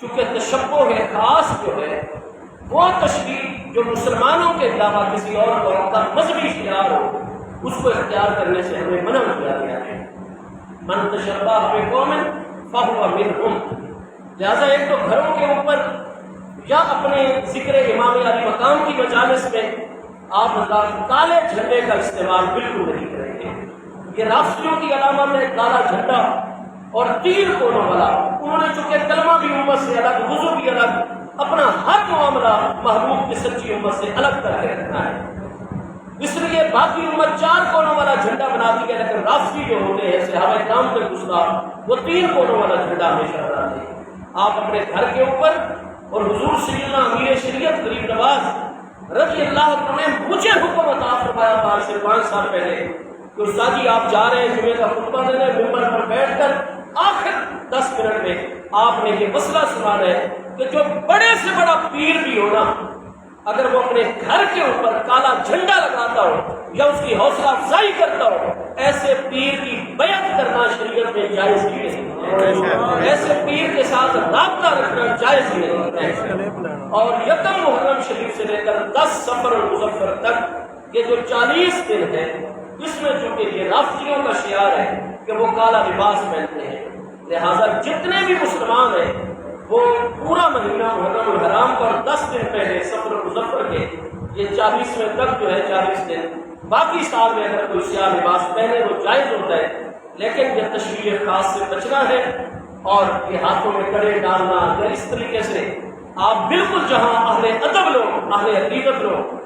چونکہ تشبہ خاص جو ہے وہ تشبیہ جو مسلمانوں کے علاوہ کسی اور قوم کا مذہبی شعار ہو اس کو اختیار کرنے سے ہمیں منع کیا گیا ہے۔ من تشبہ بقوم فہو منہم۔ لہٰذا ایک تو گھروں کے اوپر یا اپنے ذکر امام علی مقام کی مجالس میں آپ حضرات کالے جھنڈے کا استعمال بالکل نہیں کریں گے۔ یہ رافضیوں کی علامت ہے کالا جھنڈا اور تیر کونوں والا۔ انہوں نے چونکہ کلمہ بھی امت سے الگ، وضو بھی الگ، اپنا ہر معاملہ محبوب کی سچی امت سے الگ کر کے رکھنا ہے، اس لیے باقی امت چار کونوں والا جھنڈا بناتی ہے، لیکن رافضی جو ہوتے ہیں صحابہ کرام کے گستاخ وہ تین کونوں والا جھنڈا ہمیشہ بناتے ہیں۔ آپ اپنے گھر کے اوپر اور حضور سیدنا امیر شریعت غریب نواز رضی اللہ عنہ نے مجھے حکم عطا فرمایا تھا آج سے 5 سال پہلے کہ استاد جی آپ جا رہے ہیں جمعے کا خطبہ دینے، ممبر پر بیٹھ کر آخر 10 منٹ میں آپ نے یہ مسئلہ سنا ہے کہ جو بڑے سے بڑا پیر بھی ہو نا، اگر وہ اپنے گھر کے اوپر کالا جھنڈا لگاتا ہو یا اس کی حوصلہ افزائی کرتا ہو، ایسے پیر کی بیعت کرنا شریعت میں جائز ہی نہیں، ایسے پیر کے ساتھ رابطہ رکھنا جائز ہی نہیں ہے۔ اور یکم محرم شریف سے لے کر 10 صفر المظفر تک یہ جو 40 دن ہے، اس میں چونکہ یہ رافضیوں کا شعار ہے کہ وہ کالا لباس پہنتے ہیں، لہٰذا جتنے بھی مسلمان ہیں وہ پورا مہینہ محرم الحرام پر 10 دن پہلے صفر المظفر کے یہ 40ویں تک جو ہے 40 دن، باقی سال میں اگر کوئی سیاہ لباس پہنے وہ جائز ہوتا ہے، لیکن یہ تشریح خاص سے بچنا ہے اور یہ ہاتھوں میں کڑے ڈالنا یا اس طریقے سے آپ بالکل جہاں اہل ادب لوگ، اہل عقیدت لوگ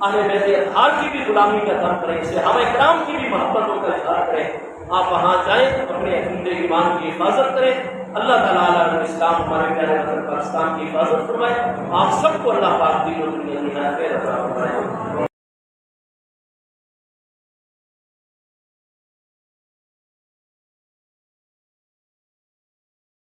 اہل بیت اطہار کی بھی غلامی کا کام کریں، صحابہ کرام کی بھی محبتوں کا اظہار کریں، آپ وہاں جائیں، اپنے عقیدے ایمان کی حفاظت کریں۔ اللہ تعالیٰ علیہ اسلام ہمارے پیارے وطن پاکستان کی حفاظت فرمائے۔ آپ سب کو اللہ پاک دین و دنیا کی خیر عطا فرمائے۔